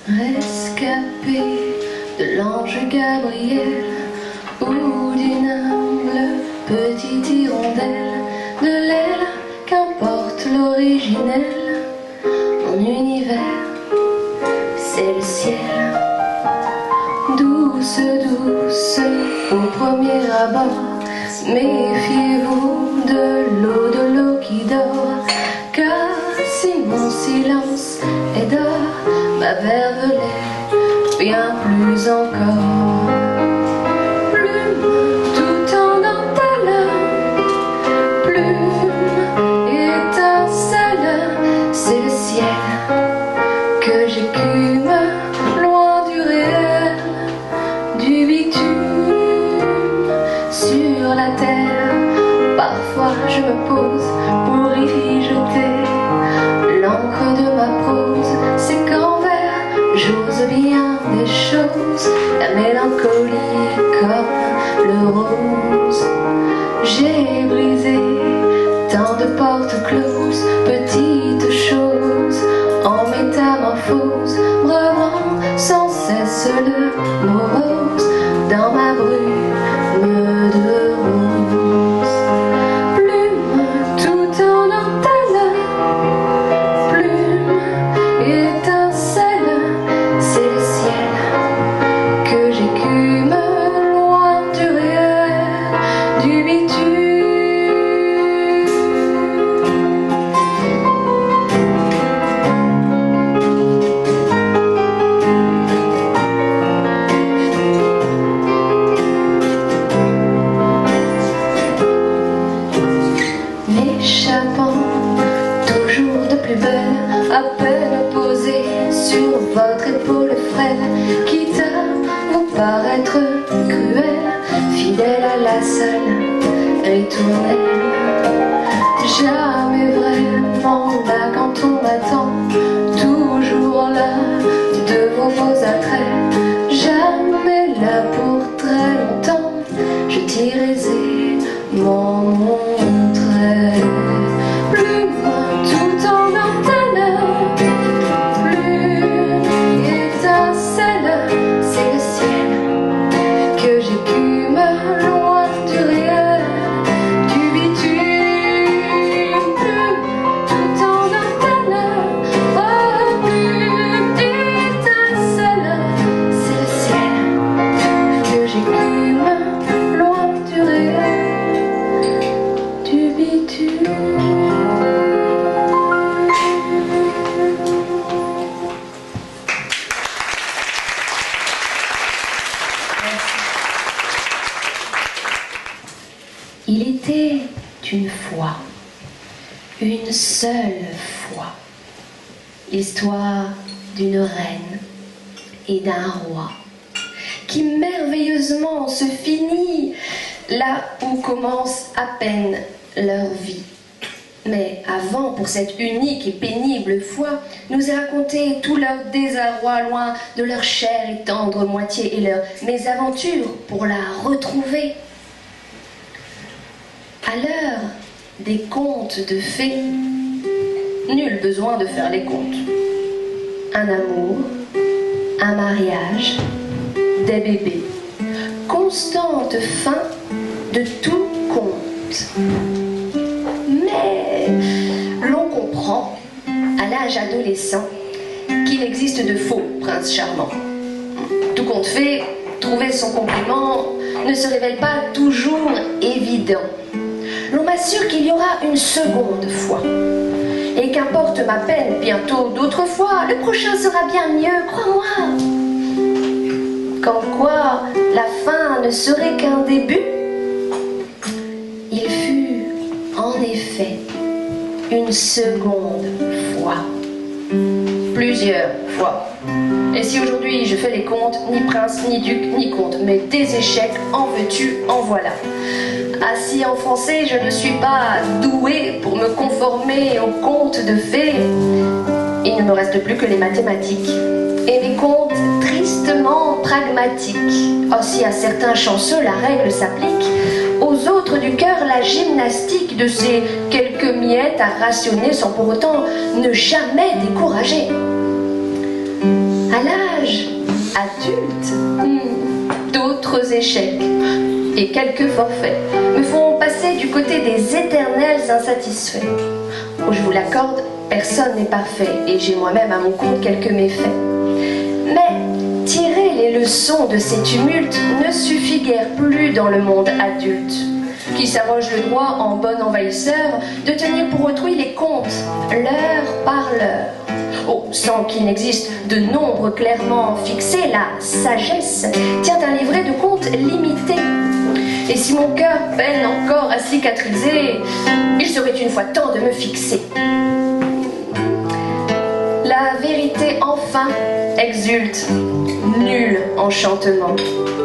Rescapé de l'ange Gabriel ou d'une humble petite hirondelle, de l'aile, qu'importe l'originel, mon univers, c'est le ciel. Douce, douce, au premier abord, méfiez-vous de l'eau qui dort, car si mon silence est d'or, ma verve l'est bien plus encore. Plume tout en dentelle, plume étincelle, c'est le ciel que j'écume loin du réel, du bitume sur la terre. Parfois je me pose pour y jeter l'encre de ma prose, c'est qu'envers j'ose bien des choses, la mélancolie comme le rose. J'ai brisé tant de portes closes, petites choses en métamorphose, brevant sans cesse le mot rose dans ma brume de rose. Plume tout en dentelle, plume étincelle, c'est le ciel que j'écume loin du réel, du bitume. M'échappant toujours de plus belle, à peine posée sur votre épaule frêle, quitte à vous paraître cruelle, fidèle à la seule ritournelle. Jamais vraiment là quand on m'attend, toujours là de vos beaux attraits, jamais là pour très longtemps, je t'irai mon trait. Plume tout en dentelle, plume étincelle, c'est le ciel que j'écume loin du réel, du bitume. Plume tout en dentelle, oh, plume étincelle, c'est le ciel que j'écume loin du réel, du bitume. Il était une fois, une seule fois, l'histoire d'une reine et d'un roi qui merveilleusement se finit là où commence à peine leur vie. Mais avant, pour cette unique et pénible fois, nous est raconté tout leur désarroi loin de leur chère et tendre moitié et leur mésaventure pour la retrouver. À l'heure des contes de fées, nul besoin de faire les comptes. Un amour, un mariage, des bébés, constante fin de tout conte. Mais l'on comprend, à l'âge adolescent, qu'il existe de faux princes charmants. Tout compte fait, trouver son compliment ne se révèle pas toujours évident. L'on m'assure qu'il y aura une seconde fois. Et qu'importe ma peine bientôt d'autres fois, le prochain sera bien mieux, crois-moi. Comme quoi, la fin ne serait qu'un début. Il fut, en effet, une seconde fois. Plusieurs fois. Et si aujourd'hui je fais les comptes, ni prince, ni duc, ni comte, mais des échecs, en veux-tu, en voilà. Assis en français, je ne suis pas douée pour me conformer aux contes de fées. Il ne me reste plus que les mathématiques. Et mes contes tristement pragmatiques. Aussi à certains chanceux, la règle s'applique. Aux autres du cœur, la gymnastique de ces quelques miettes à rationner sans pour autant ne jamais décourager. À l'âge adulte, d'autres échecs et quelques forfaits me font passer du côté des éternels insatisfaits. Où je vous l'accorde, personne n'est parfait et j'ai moi-même à mon compte quelques méfaits. Mais tirer les leçons de ces tumultes ne suffit guère plus dans le monde adulte, qui s'arroge le droit en bon envahisseur de tenir pour autrui les comptes, l'heure par l'heure. Oh, sans qu'il n'existe de nombre clairement fixé, la sagesse tient un livret de comptes limité. Et si mon cœur peine encore à cicatriser, il serait une fois temps de me fixer. La vérité enfin exulte, nul enchantement.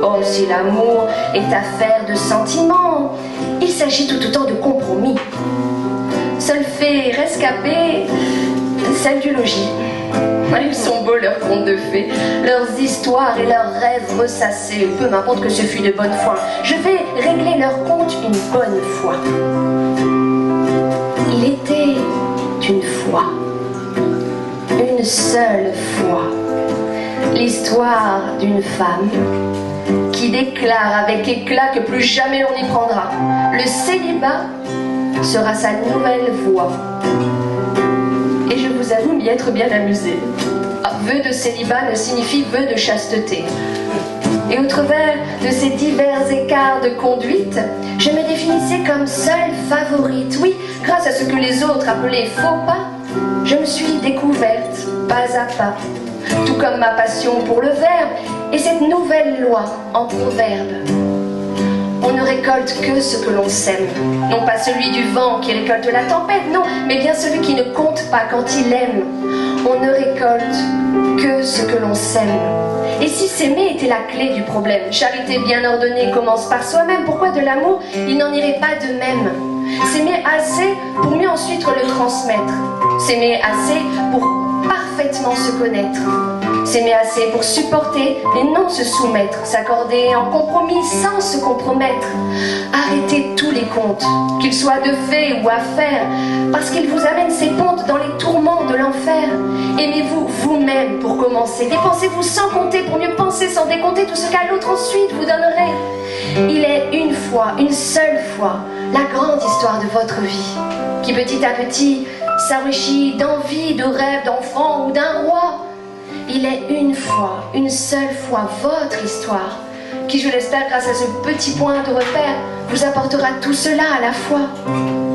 Oh, si l'amour est affaire de sentiments, il s'agit tout autant de compromis. Seule fée rescapée, celle du logis. Ils sont beaux leurs contes de fées, leurs histoires et leurs rêves ressassés. Peu m'importe que ce fût de bonne foi, je vais régler leurs comptes une bonne fois. Il était une fois, une seule fois, l'histoire d'une femme qui déclare avec éclat que plus jamais on n'y prendra. Le célibat sera sa nouvelle voie. Et je vous avoue m'y être bien amusée. Vœu de célibat ne signifie vœu de chasteté. Et au travers de ces divers écarts de conduite, je me définissais comme seule favorite. Oui, grâce à ce que les autres appelaient faux pas, je me suis découverte pas à pas. Tout comme ma passion pour le verbe et cette nouvelle loi en proverbe. On ne récolte que ce que l'on sème. Non pas celui du vent qui récolte la tempête, non, mais bien celui qui ne compte pas quand il aime. On ne récolte que ce que l'on sème. Et si s'aimer était la clé du problème, charité bien ordonnée commence par soi-même, pourquoi de l'amour il n'en irait pas de même? S'aimer assez pour mieux ensuite le transmettre. S'aimer assez pour parfaitement se connaître. S'aimer assez pour supporter et non se soumettre, s'accorder en compromis sans se compromettre. Arrêtez tous les contes, qu'ils soient de fait ou à faire, parce qu'ils vous amènent ces pontes dans les tourments de l'enfer. Aimez-vous vous-même pour commencer, dépensez-vous sans compter pour mieux penser sans décompter tout ce qu'à l'autre ensuite vous donnerait. Il est une fois, une seule fois, la grande histoire de votre vie, qui petit à petit s'enrichit d'envie, de rêves d'enfant ou d'un roi. Il est une fois, une seule fois votre histoire, qui, je l'espère, grâce à ce petit point de repère, vous apportera tout cela à la fois.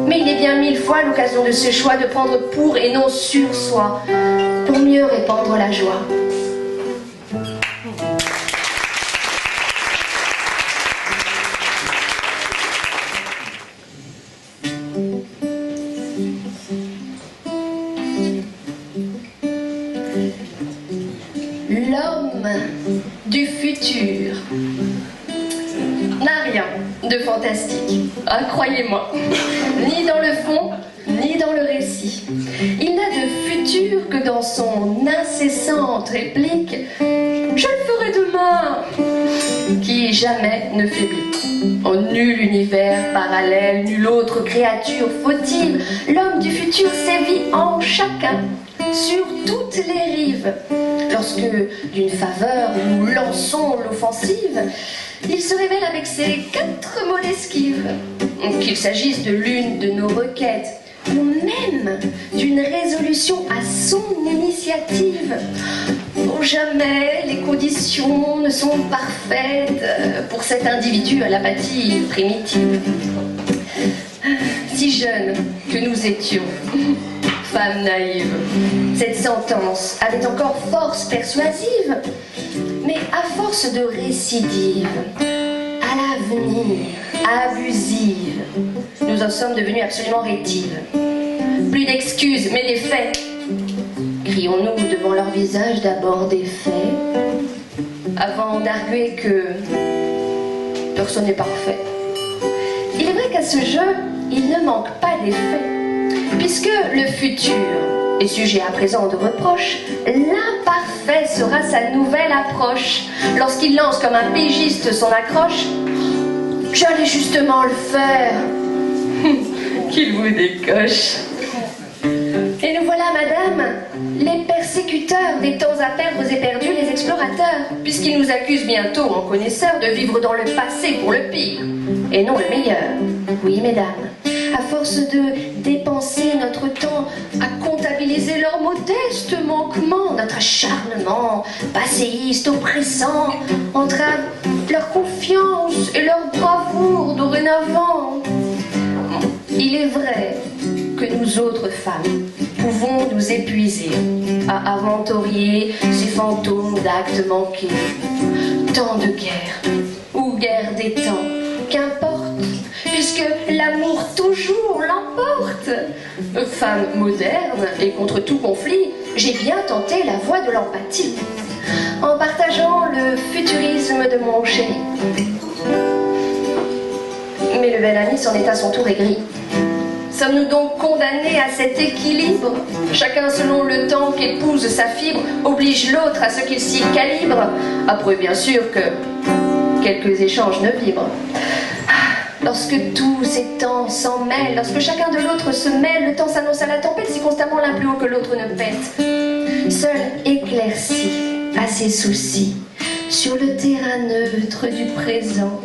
Mais il est bien 1000 fois l'occasion de ce choix de prendre pour et non sur soi, pour mieux répandre la joie. L'homme du futur n'a rien de fantastique, croyez-moi, ni dans le fond, ni dans le récit. Il n'a de futur que dans son incessante réplique « Je le ferai demain !» qui jamais ne faiblit. En nul univers parallèle, nulle autre créature fautive, l'homme du futur sévit en chacun, sur toutes les rives. Lorsque, d'une faveur, nous lançons l'offensive, il se révèle avec ses 4 mots d'esquive. Qu'il s'agisse de l'une de nos requêtes, ou même d'une résolution à son initiative. Oh, jamais les conditions ne sont parfaites pour cet individu à l'apathie primitive. Si jeunes que nous étions, femme naïve, cette sentence avait encore force persuasive, mais à force de récidive, à l'avenir, abusive, nous en sommes devenus absolument rétives. Plus d'excuses, mais des faits. Crions-nous devant leur visage d'abord des faits, avant d'arguer que personne n'est parfait. Il est vrai qu'à ce jeu, il ne manque pas d'effet, puisque le futur est sujet à présent de reproches, l'imparfait sera sa nouvelle approche. Lorsqu'il lance comme un pigiste son accroche, j'allais justement le faire, qu'il vous décoche. Et nous voilà, madame, les persécuteurs des temps à perdre et perdus, les explorateurs, puisqu'ils nous accusent bientôt en connaisseurs de vivre dans le passé pour le pire, et non le meilleur. Oui, mesdames, à force de dépenser notre temps à comptabiliser leurs modestes manquements, notre acharnement passéiste, oppressant, entrave leur confiance et leur bravoure dorénavant. Il est vrai que nous autres femmes pouvons nous épuiser à inventorier ces fantômes d'actes manqués. Tant de guerres, ou guerre des temps, qu'importe, puisque l'amour toujours l'emporte. Femme moderne et contre tout conflit, j'ai bien tenté la voie de l'empathie, en partageant le futurisme de mon chéri. Mais le bel ami s'en est à son tour aigri. Sommes-nous donc condamnés à cet équilibre? Chacun selon le temps qu'épouse sa fibre oblige l'autre à ce qu'il s'y calibre, après bien sûr que quelques échanges ne vibrent. Lorsque tous ces temps s'en mêlent, lorsque chacun de l'autre se mêle, le temps s'annonce à la tempête si constamment l'un plus haut que l'autre ne pète. Seul éclairci à ses soucis, sur le terrain neutre du présent,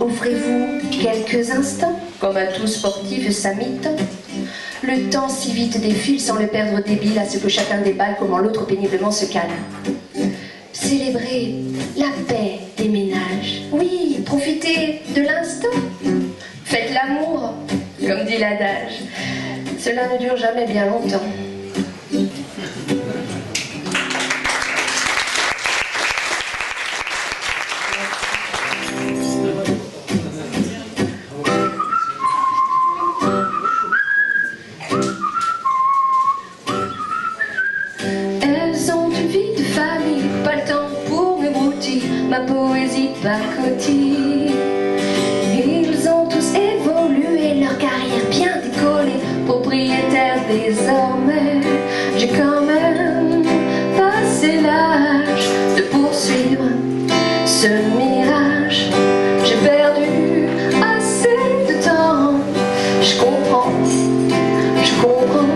offrez-vous quelques instants, comme à tout sportif sa mi-temps. Le temps si vite défile sans le perdre débile à ce que chacun déballe, comment l'autre péniblement se cale. Célébrez la paix des ménages, oui, profitez de l'instant. Faites l'amour, comme dit l'adage, cela ne dure jamais bien longtemps. Ma poésie pacotille. Ils ont tous évolué, leur carrière bien décollée, propriétaires désormais. J'ai quand même passé l'âge de poursuivre ce mirage. J'ai perdu assez de temps. Je comprends, je comprends,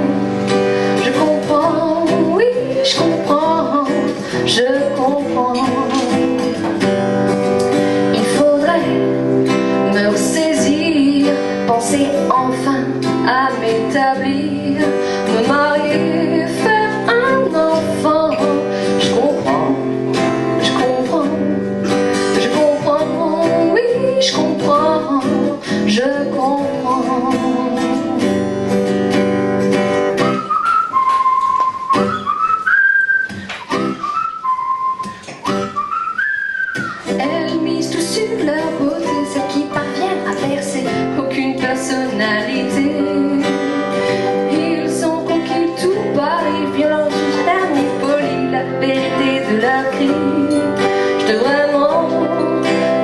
je comprends, oui, je comprends, je comprends. Penser enfin à m'établir, me marier, faire un enfant. Je comprends, je comprends, je comprends, oui, je comprends, je comprends. Elles misent tout sur leur beauté, celles qui parviennent à percer aucune personnalité. Ils ont conquis tout Paris, violents, tous fermes et polis, la vérité de leurs cris. Je dois vraiment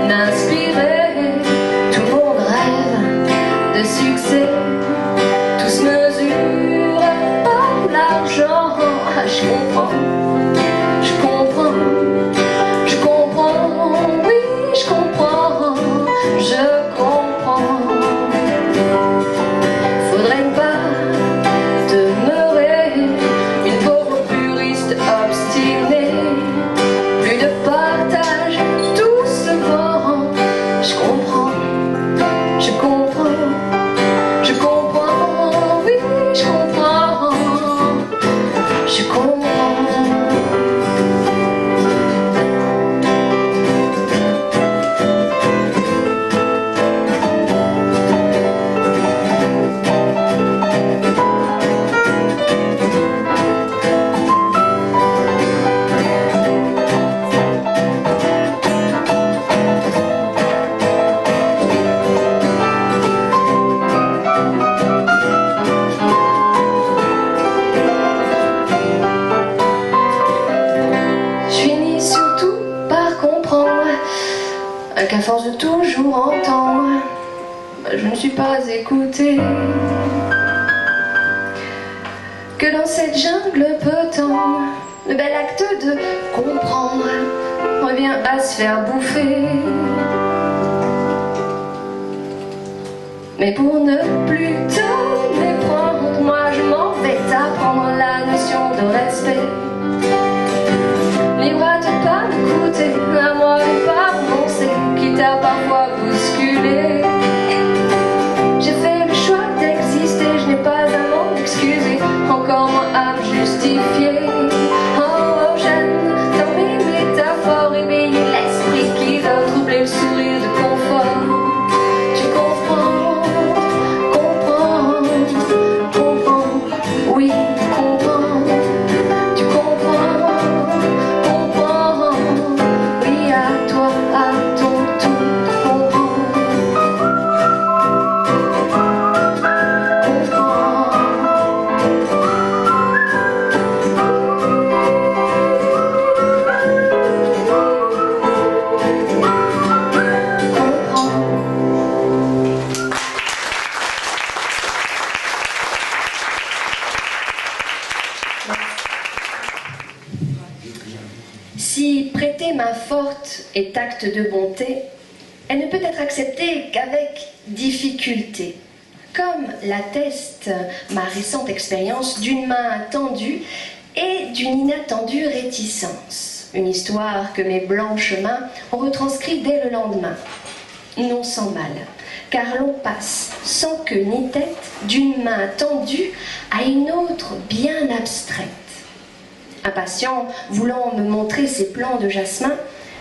m'inspirer. Tout le monde rêve de succès, tous mesurent par l'argent. Je comprends, je comprends, je comprends, oui, je comprends. comprendre qu'à force de toujours entendre, je ne suis pas écoutée. Que dans cette jungle peut-on, le bel acte de comprendre revient à se faire bouffer. Mais pour ne plus te méprendre, moi je m'en vais t'apprendre la notion de respect. Libre à te pas m'écouter, à moi de pas renoncer, quitte à parfois bousculer. J'ai fait le choix d'exister, je n'ai pas à m'en excuser, encore moins à me justifier. Oh, j'aime dans mes métaphores éveiller l'esprit qui doit troubler le sourire de confort. Tu comprends, oui, comprends, tu comprends, oui, à toi, à ton tour, comprends. Si prêter main forte est acte de bonté, elle ne peut être acceptée qu'avec difficulté, comme l'atteste ma récente expérience d'une main tendue et d'une inattendue réticence. Une histoire que mes blanches mains ont retranscrite dès le lendemain. Non sans mal, car l'on passe sans queue ni tête d'une main tendue à une autre bien abstraite. Un patient, voulant me montrer ses plans de jasmin,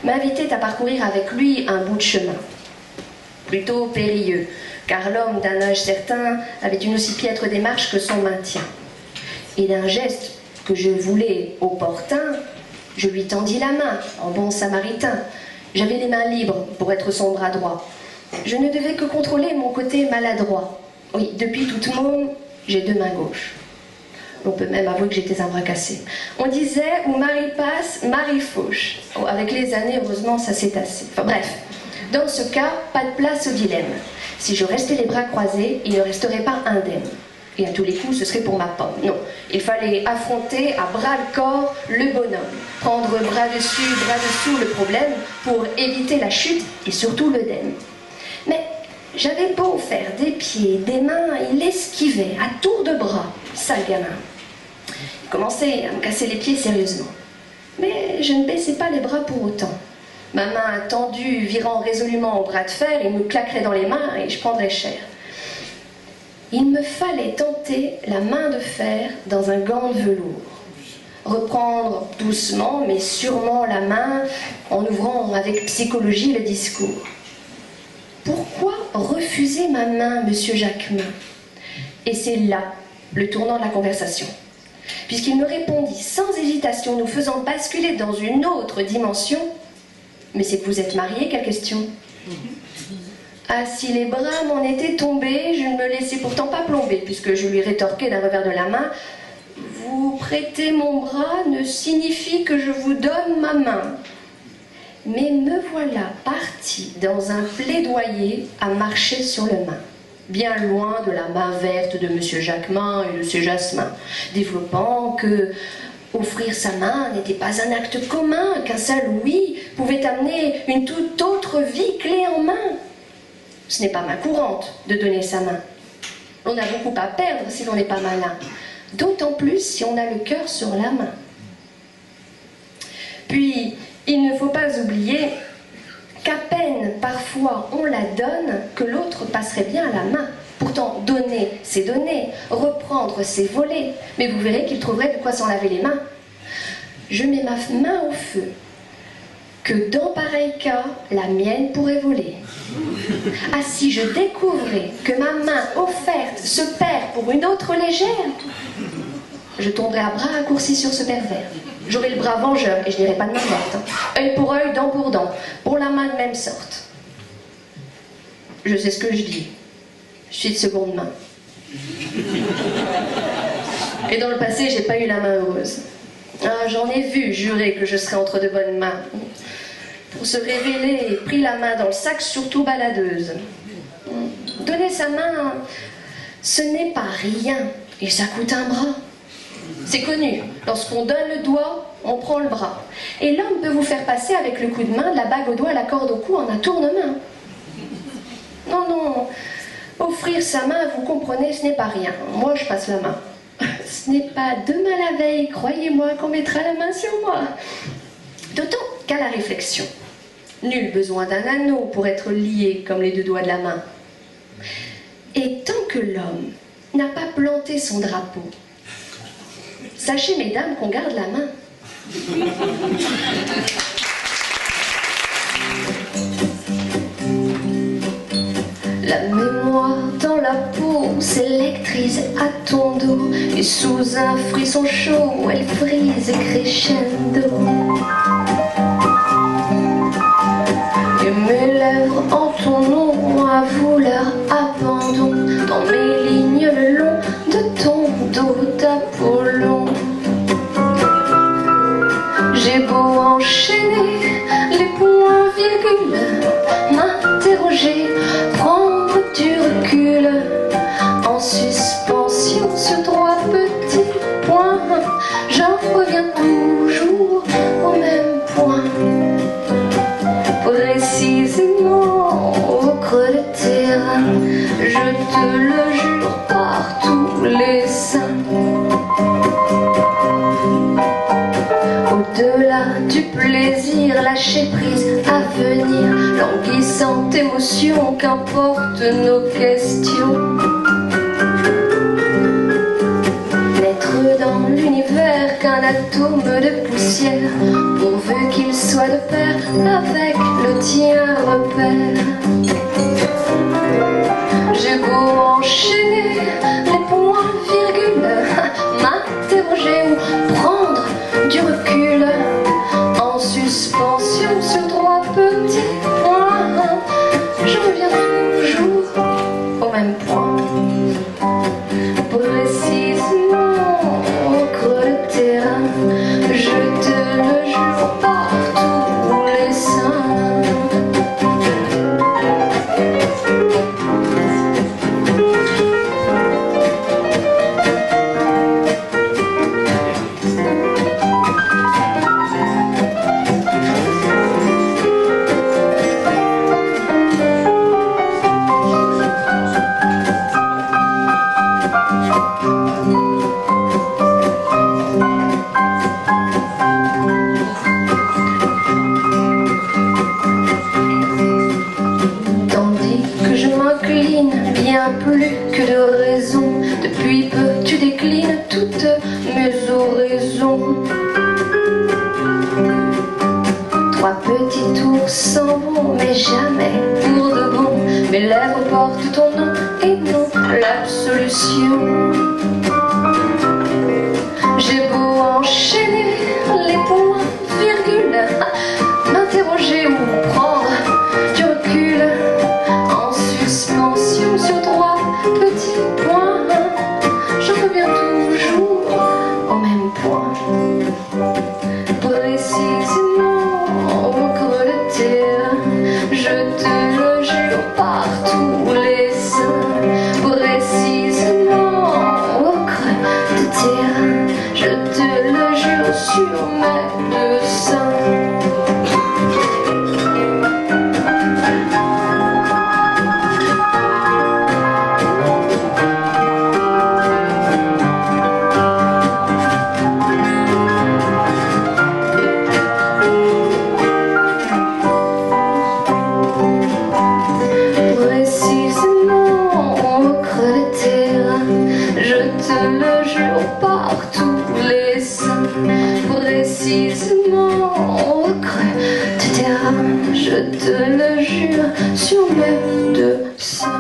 m'invitait à parcourir avec lui un bout de chemin. Plutôt périlleux, car l'homme d'un âge certain avait une aussi piètre démarche que son maintien. Et d'un geste que je voulais opportun, je lui tendis la main, en bon samaritain. J'avais les mains libres pour être son bras droit. Je ne devais que contrôler mon côté maladroit. Oui, depuis toute môme, j'ai deux mains gauches. On peut même avouer que j'étais un bras cassé. On disait où Marie passe, Marie fauche. Oh, avec les années, heureusement, ça s'est tassé. Enfin bref, dans ce cas, pas de place au dilemme. Si je restais les bras croisés, il ne resterait pas indemne. Et à tous les coups, ce serait pour ma pomme. Non, il fallait affronter à bras le corps le bonhomme. Prendre bras dessus, bras dessous le problème pour éviter la chute et surtout l'œdème. Mais j'avais beau faire des pieds, des mains, il esquivait à tour de bras, sale gamin. Il commençait à me casser les pieds sérieusement. Mais je ne baissais pas les bras pour autant. Ma main tendue, virant résolument au bras de fer, il me claquerait dans les mains et je prendrais cher. Il me fallait tenter la main de fer dans un gant de velours. Reprendre doucement mais sûrement la main en ouvrant avec psychologie le discours. Pourquoi refuser ma main, monsieur Jacquemin? Et c'est là le tournant de la conversation. Puisqu'il me répondit sans hésitation, nous faisant basculer dans une autre dimension. Mais c'est que vous êtes marié, quelle question? Ah, si les bras m'en étaient tombés, je ne me laissais pourtant pas plomber, puisque je lui rétorquais d'un revers de la main. Vous prêter mon bras ne signifie que je vous donne ma main. Mais me voilà partie dans un plaidoyer à marcher sur le main, bien loin de la main verte de monsieur Jacquemin et de ses jasmins, développant que offrir sa main n'était pas un acte commun, qu'un seul oui pouvait amener une toute autre vie clé en main. Ce n'est pas main courante de donner sa main. On a beaucoup à perdre si l'on n'est pas malin, d'autant plus si on a le cœur sur la main. Puis, il ne faut pas oublier qu'à peine parfois on la donne que l'autre passerait bien à la main. Pourtant, donner, c'est donner, reprendre, c'est voler. Mais vous verrez qu'il trouverait de quoi s'en laver les mains. Je mets ma main au feu, que dans pareil cas, la mienne pourrait voler. Ah, si je découvrais que ma main offerte se perd pour une autre légère, je tomberais à bras raccourcis sur ce pervers. J'aurais le bras vengeur et je n'irais pas de main morte. Œil pour œil, dent pour la main de même sorte. Je sais ce que je dis. Je suis de seconde main. Et dans le passé, j'ai pas eu la main heureuse. Ah, j'en ai vu jurer que je serais entre de bonnes mains. pour se révéler et prit la main dans le sac, surtout baladeuse. Donner sa main, ce n'est pas rien, et ça coûte un bras. C'est connu, lorsqu'on donne le doigt, on prend le bras. Et l'homme peut vous faire passer avec le coup de main, de la bague au doigt, la corde au cou, en un tournement. Non, non, offrir sa main, vous comprenez, ce n'est pas rien. Moi, je passe la main. Ce n'est pas demain la veille, croyez-moi, qu'on mettra la main sur moi. D'autant qu'à la réflexion, nul besoin d'un anneau pour être lié comme les deux doigts de la main. Et tant que l'homme n'a pas planté son drapeau, sachez, mesdames, qu'on garde la main. La mémoire dans la peau s'électrise à ton dos, et sous un frisson chaud, elle frise crescendo. Et mes lèvres en ton nom avouent leur abandon dans mes lignes le long de ton dos d'Apollon. J'ai beau enchaîner les points virgules, m'interroger, prendre du recul, en suspension sur trois petits points, j'en reviens toujours au même point. Précisément au creux de terrain, je te le jure par tous les saints. Au-delà du plaisir, lâcher prise à venir, languissante émotion, qu'importe nos questions. N'être dans l'univers qu'un atome de poussière, pourvu qu'il soit de pair avec le tien repère. J'ai beau enchaîner les points virgules, m'interroger ou prendre du recul, en suspension sur trois petits points, je reviens toujours au même point. Précisément au creux de terrain, je te le jure par tous les saints. Bien plus que de raison, depuis peu tu déclines toutes mes oraisons. Trois petits tours s'en vont, mais jamais pour de bon. Mes lèvres portent ton nom et non l'absolution. J'ai beau enchaîner les points virgules, m'interroger ou prendre du recul, en suspension sur trois petits points, je reviens toujours au même point. Précisément au creux de terre, je te le jure par tous les saints. Précisément au creux de terre, je te le jure sur mes deux seins. Précisément au creux de terrain, je te le jure sur mes deux seins.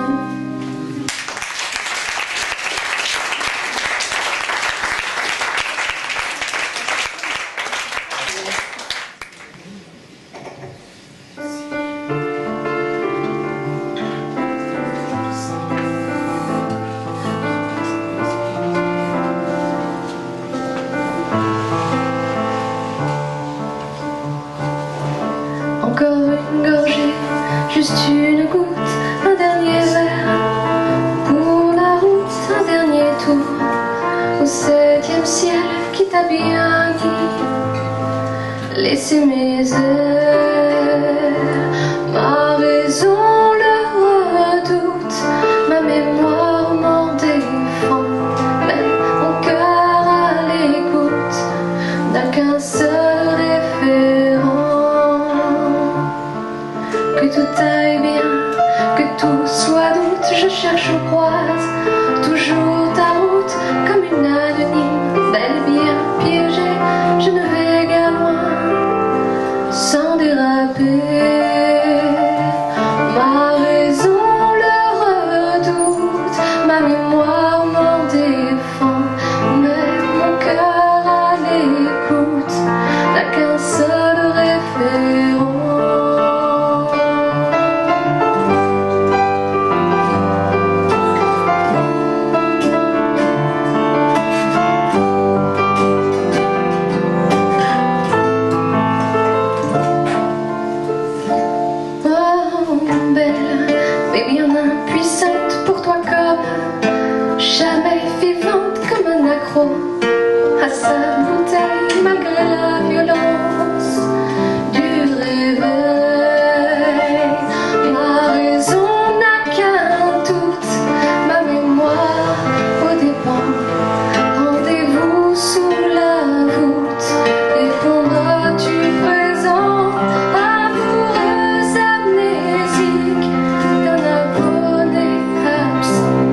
Encore une gorgée, juste une goutte, un dernier verre. Pour la route, un dernier tour au 7e ciel qui t'a bien dit. Laissez mes airs, ma raison le redoute, ma mémoire m'en défend, même mon cœur à l'écoute n'a qu'un seul référent. Que tout aille bien, que tout soit doute, je cherche au croise toujours ta route comme une anonyme, belle bien piégée, je ne vais guère loin sans déraper. Ma raison le redoute, ma mémoire m'en défend, mais mon cœur à l'écoute n'a qu'un seul référent. Mais bien impuissante pour toi comme jamais vivante comme un accro à sa bouteille malgré la violence du réveil. Ma raison n'a qu'un doute, ma mémoire au dépens. Rendez-vous sous la voûte, répondras-tu présent? Amoureuse amnésique d'un abonné absent,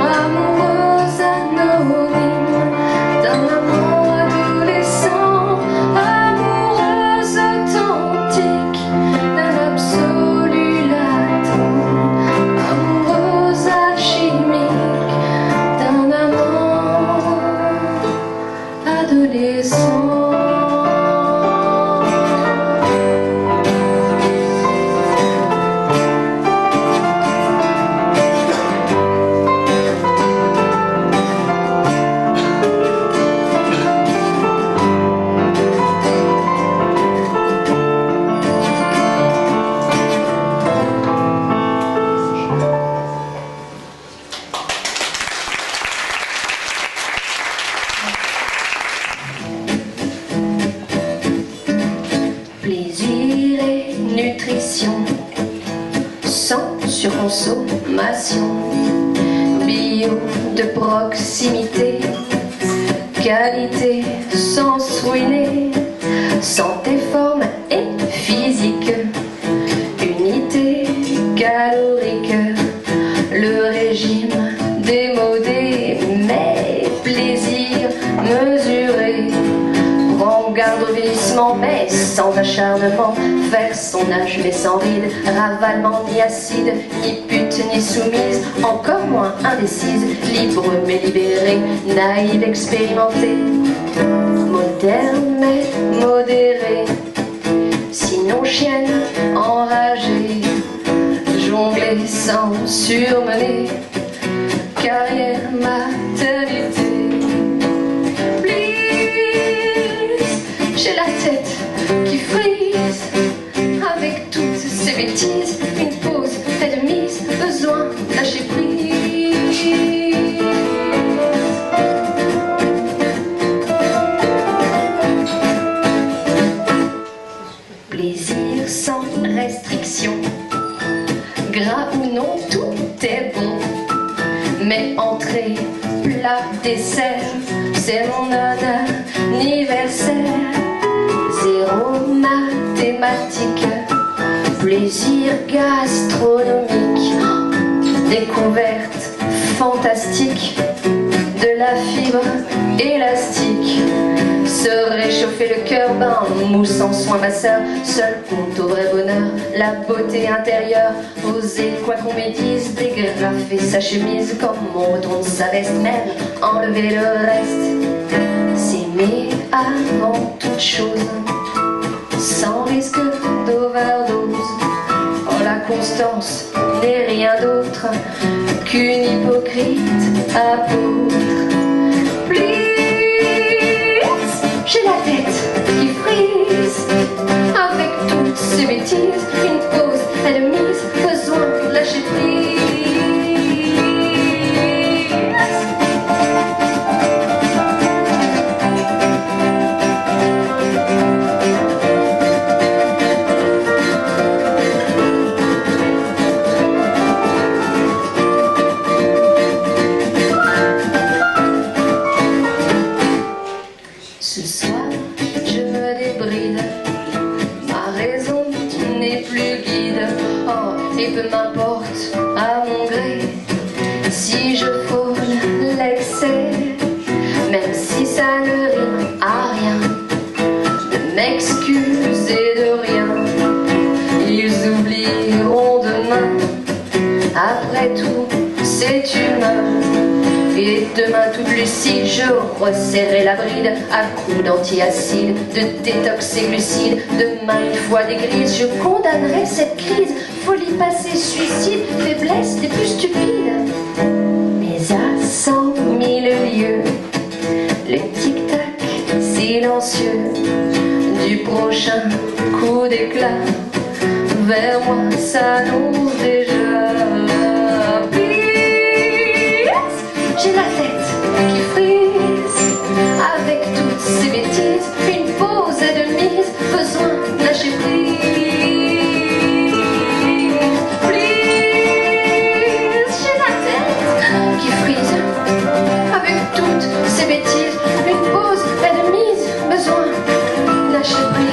amoureuse anonyme d'un amant adolescent, amoureuse authentique d'un absolu latent, amoureuse alchimique d'un amant adolescent. Plaisir et nutrition, sans surconsommation, bio de proximité, qualité sans se ruiner, santé, forme et physique, unité calorique, le régime démodé, mais plaisir mesuré. Prends garde au vieillissement, mais sans acharnement. Vers son âge, mais sans ride, ravalement ni acide, ni pute ni soumise, encore moins indécise, libre mais libérée, naïve expérimentée, moderne mais modérée, sinon chienne enragée, jonglée sans surmener, carrière, maternité. J'ai la tête qui frise avec toutes ces bêtises, une pause fait de mise, besoin de lâcher prise. Plaisir sans restriction, gras ou non, tout est bon, mais entrée, plat, dessert, c'est mon anniversaire. Zéro mathématique, plaisir gastronomique, découverte fantastique de la fibre élastique. Se réchauffer le cœur, bain, mousse en soin ma sœur, seul compte au vrai bonheur, la beauté intérieure. Oser quoi qu'on me dise, dégrafer sa chemise comme on retourne sa veste, même enlever le reste. S'aimer avant toute chose, sans risque d'overdose. Oh, la constance n'est rien d'autre qu'une hypocrite apôtre. J'ai la tête qui frise avec toutes ces bêtises, une peu m'importe à mon gré si je frôle l'excès, même si ça ne rime à rien, de m'excuser de rien. Ils oublieront demain, après tout c'est humain. Et demain toute lucide, je resserrai la bride à coups d'antiacide, de détox et glucides. Demain une fois d'église, je condamnerai cette crise. Folie passée, suicide, faiblesse des plus stupides. Mais à 100 000 lieues, le tic-tac silencieux du prochain coup d'éclat vers moi s'annonce déjà. J'ai la tête qui frise avec toutes ces bêtises, une pause est de mise, besoin de lâcher prise. J'ai la tête qui frise avec toutes ces bêtises, une pause est de mise, besoin de lâcher prise.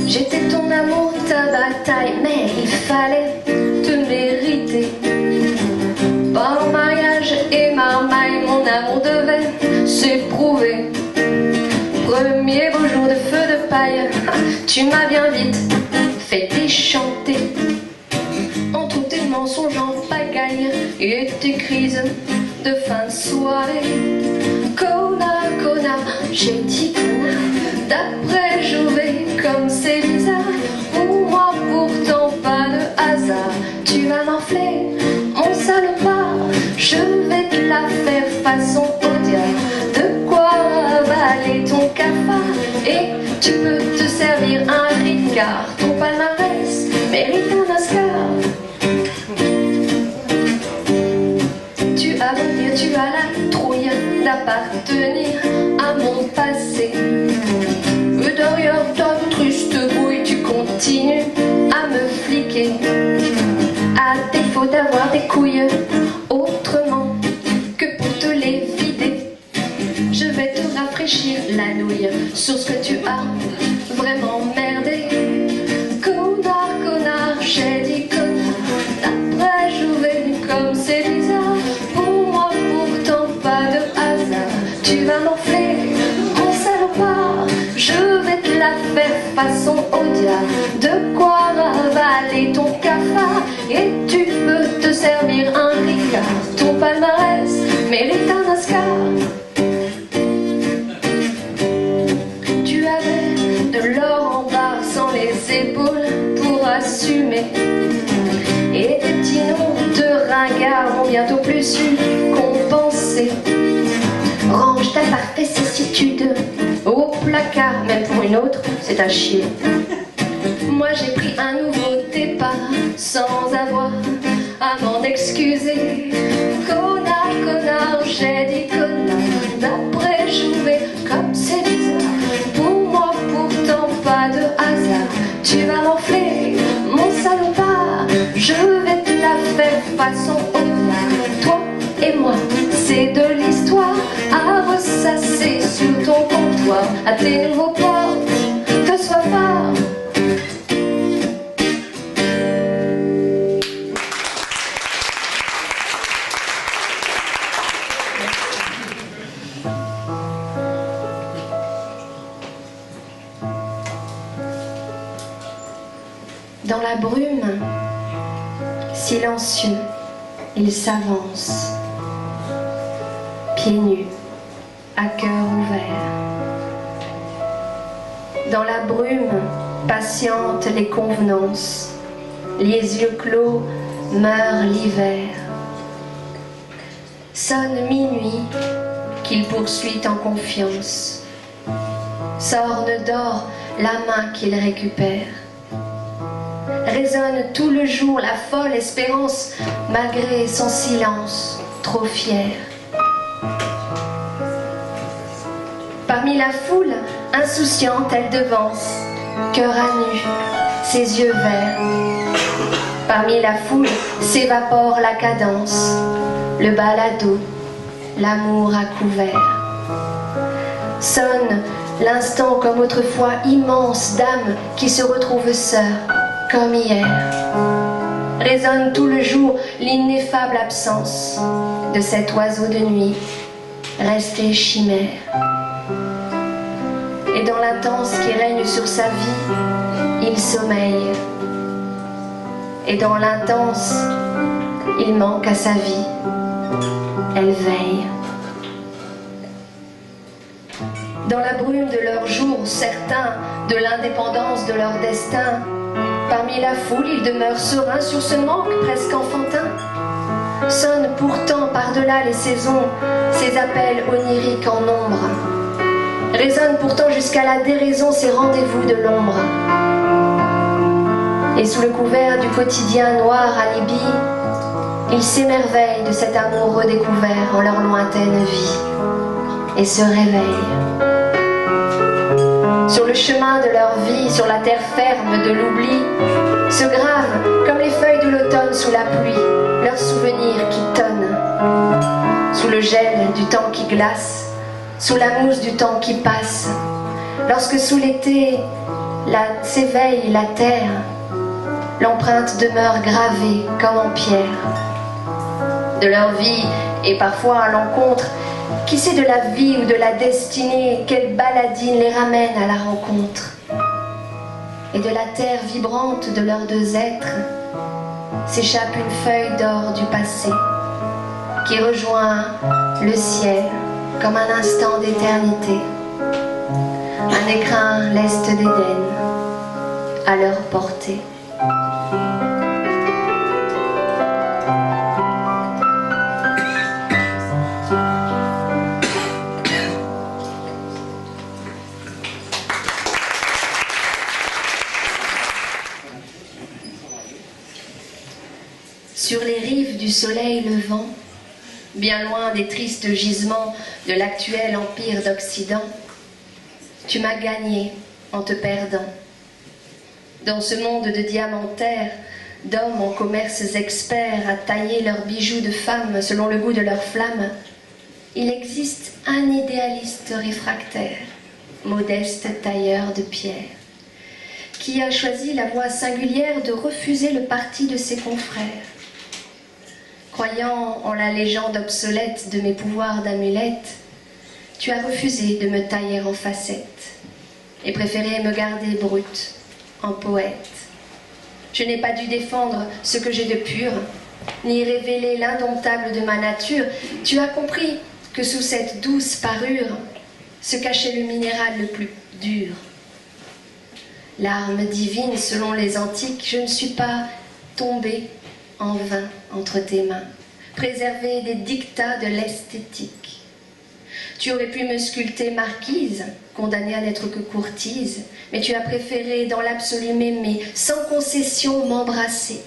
J'étais ton amour, ta bataille, mais il fallait te mériter. Par mariage et marmaille, mon amour devait s'éprouver. Premier beau jour de feu de paille, tu m'as bien vite fait déchanter. Entre tes mensonges en pagaille et tes crises de fin de soirée. Connard, connard, j'ai dit connard, d'après jouer comme c'est bizarre. Pour moi pourtant pas de hasard, tu vas m'enfler, mon salopard. Je vais te la faire façon Odia, de quoi avaler ton cafard. Et tu peux te servir un Ricard, ton palmarès mérite un Oscar. Tu as beau dire, tu as la trouille d'appartenir à mon passé. Et derrière ta triste bouille, tu continues à me fliquer. À défaut d'avoir des couilles autrement que pour te les vider, je vais te rafraîchir la nouille sur ce que tu as vraiment merdé. Connard, connard, j'ai dit connard, d'après jouer comme c'est bizarre. Pour moi pourtant pas de hasard, tu vas m'enfler, mon salopard. Je vais te la faire façon Odia, de quoi ravaler ton cafard. Et tu peux te servir un Ricard, ton palmarès mérite un Oscar. Tu avais de l'or en barre sans les épaules pour assumer. Et tes petits noms de ringards vont bientôt plus su compenser. Range ta parfaite cécitude au placard, même pour une autre, c'est à chier. Moi j'ai pris un nouveau départ sans avoir à m'en excuser. Connard, connard, j'ai dit connard, d'après jouer comme c'est bizarre. Pour moi pourtant pas de hasard, tu vas m'enfler, mon salopard. Je vais te la faire façon Odia, toi et moi, c'est de l'histoire à ressasser sur ton comptoir. À tes nouveaux ports, que sois fort. Dans la brume, silencieux, il s'avance, pieds nus, à cœur ouvert. Dans la brume, patientent les convenances, les yeux clos, meurt l'hiver. Sonne minuit, qu'il poursuit en confiance. S'orne d'or la main qu'il récupère. Résonne tout le jour la folle espérance, malgré son silence, trop fier. Parmi la foule, insouciante, elle devance, cœur à nu, ses yeux verts. Parmi la foule s'évapore la cadence, le balado, l'amour à couvert. Sonne l'instant comme autrefois immense d'âmes qui se retrouvent sœurs, comme hier. Résonne tout le jour l'ineffable absence de cet oiseau de nuit, resté chimère. Et dans l'intense qui règne sur sa vie, il sommeille. Et dans l'intense, il manque à sa vie, elle veille. Dans la brume de leur jour, certains, de l'indépendance de leur destin, parmi la foule, ils demeurent sereins sur ce manque presque enfantin. Sonnent pourtant par-delà les saisons ces appels oniriques en ombre. Résonnent pourtant jusqu'à la déraison ces rendez-vous de l'ombre. Et sous le couvert du quotidien noir alibi, ils s'émerveillent de cet amour redécouvert en leur lointaine vie et se réveillent. Sur le chemin de leur vie, sur la terre ferme de l'oubli, se gravent, comme les feuilles de l'automne sous la pluie, leurs souvenirs qui tonnent. Sous le gel du temps qui glace, sous la mousse du temps qui passe, lorsque sous l'été s'éveille la terre, l'empreinte demeure gravée comme en pierre. De leur vie, et parfois à l'encontre, qui sait de la vie ou de la destinée, quelle baladine les ramène à la rencontre. Et de la terre vibrante de leurs deux êtres, s'échappe une feuille d'or du passé, qui rejoint le ciel comme un instant d'éternité, un écrin lest d'Éden à leur portée. Sur les rives du soleil levant, bien loin des tristes gisements de l'actuel empire d'Occident, tu m'as gagné en te perdant. Dans ce monde de diamantaires, d'hommes en commerces experts à tailler leurs bijoux de femmes selon le goût de leurs flammes, il existe un idéaliste réfractaire, modeste tailleur de pierre, qui a choisi la voie singulière de refuser le parti de ses confrères. Croyant en la légende obsolète de mes pouvoirs d'amulette, tu as refusé de me tailler en facettes et préféré me garder brute, en poète. Je n'ai pas dû défendre ce que j'ai de pur, ni révéler l'indomptable de ma nature. Tu as compris que sous cette douce parure se cachait le minéral le plus dur. L'arme divine selon les antiques, je ne suis pas tombée en vain entre tes mains, préservée des dictats de l'esthétique. Tu aurais pu me sculpter marquise, condamnée à n'être que courtise, mais tu as préféré dans l'absolu m'aimer, sans concession m'embrasser.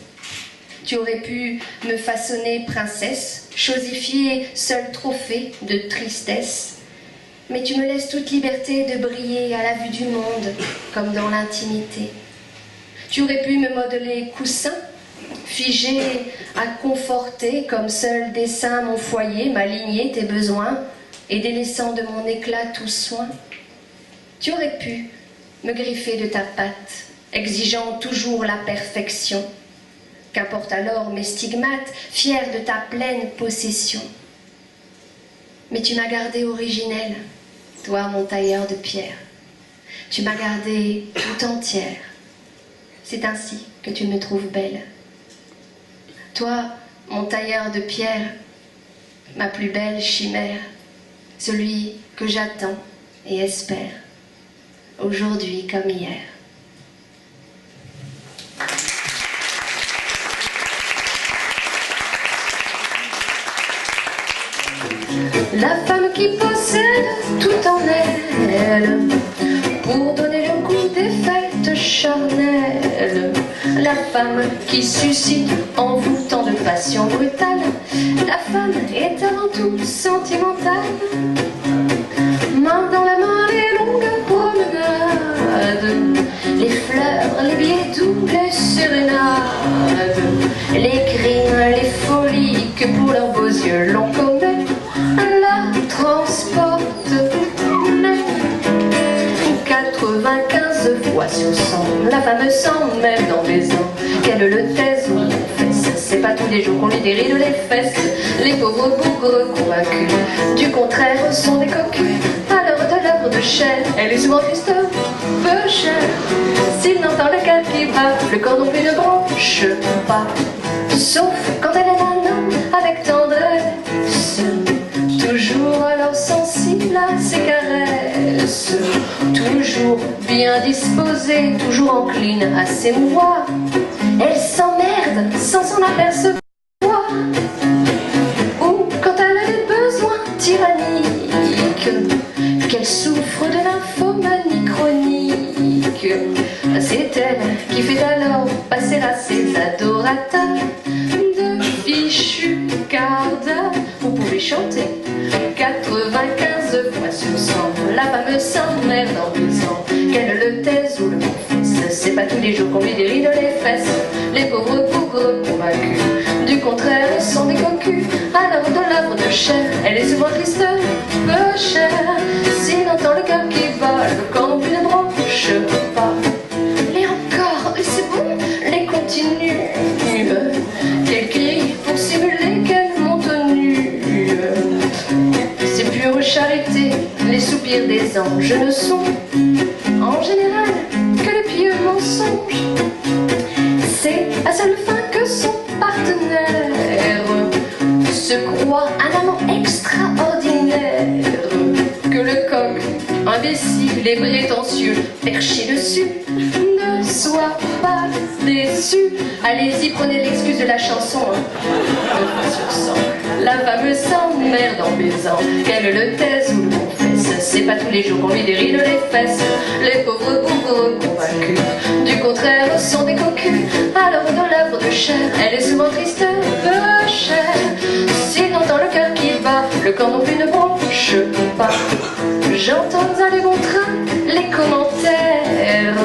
Tu aurais pu me façonner princesse, chosifier seul trophée de tristesse, mais tu me laisses toute liberté de briller à la vue du monde, comme dans l'intimité. Tu aurais pu me modeler coussin, figé à conforter comme seul dessin mon foyer, ma lignée, tes besoins, et délaissant de mon éclat tout soin. Tu aurais pu me griffer de ta patte, exigeant toujours la perfection. Qu'importe alors mes stigmates, fiers de ta pleine possession. Mais tu m'as gardée originelle, toi mon tailleur de pierre. Tu m'as gardée tout entière. C'est ainsi que tu me trouves belle. Toi, mon tailleur de pierre, ma plus belle chimère, celui que j'attends et espère, aujourd'hui comme hier. La femme qui possède tout en elle, pour donner le goût des fêtes charnelles. La femme qui suscite en vous tant de passion brutale. La femme est avant tout sentimentale. Main dans la main, les longues promenades, les fleurs, les billets doux, les sérénades, les crimes, les folies que pour leurs beaux yeux l'on commet, la transporte. 95 fois sur 100, la femme s'en mêle dans des ans. Qu'elle le taise ou confesse, c'est pas tous les jours qu'on lui déride les fesses. Les pauvres bougres convaincus du contraire sont des cocus. À l'heure de l'œuvre de chair, elle est souvent triste, peu chère. S'il n'entend le cœur qui bat, le corps non plus ne branche pas. Sauf quand elle est un homme avec tendresse, toujours alors sensible à ses caresses, toujours bien disposée, toujours encline à s'émouvoir. Elle s'emmerde sans s'en apercevoir. Ou quand elle a des besoins tyranniques, qu'elle souffre de nymphomanie chronique, c'est elle qui fait alors passer à ses adorateurs de fichus cardas. Vous pouvez chanter 95 fois sur 100, la femme s'emmerde en disant qu'elle le taise ou le confesse. C'est pas tous les jours qu'on lui déride les fesses. Les pauvres bougres convaincus du contraire sont des cocus. À l'heure de l'œuvre de chair, elle est souvent triste, peu chère. S'il entend le cœur qui bat, le corps non plus ne branche pas. Et encore, c'est bon, les continue. Qu'elle crie pour simuler qu'elle monte nue. C'est pure charité, les soupirs des anges ne sont en général que le pieux mensonge. C'est à seule fin que son partenaire se croit un amant extraordinaire, que le coq, imbécile et prétentieux, perché dessus, ne soit pas déçu. Allez-y, prenez l'excuse de la chanson, hein. La femme s'emmerde en baisant, qu'elle le taise ou le confesse. C'est pas tous les jours qu'on lui déride les fesses. Les pauvres bougres convaincus du contraire sont des cocus. À l'heure de l'œuvre de chair, elle est souvent triste, peu chère. S'il entend le cœur qui bat, le corps non plus ne branche pas. J'entends à les bons trains les commentaires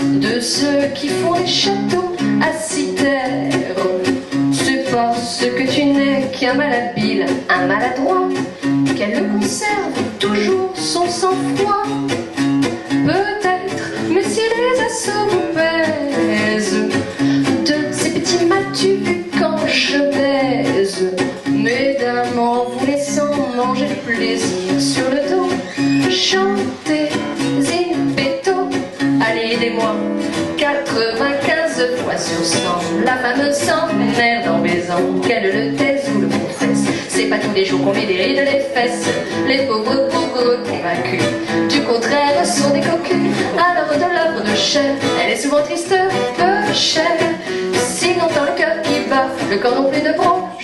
de ceux qui font les châteaux à citerre. C'est parce que tu n'es qu'un malhabile, un maladroit, qu'elle le conserve toujours son sang-froid. Peut-être, mais si les assauts vous pèsent, de ces petits m'as-tu vu quand je baise, mesdames, en vous laissant manger le plaisir sur le dos, chantez-y péto, allez aidez-moi. 95 fois sur 100, la femme s'emmerde en baisant, qu'elle le taise ou le confesse. C'est pas tous les jours qu'on lui déride les fesses. Les pauvres bougres convaincus du contraire sont des cocus. À l'heure de l'œuvre de chair, elle est souvent triste, peu chère. S'il entend le cœur qui bat, le corps non plus ne branche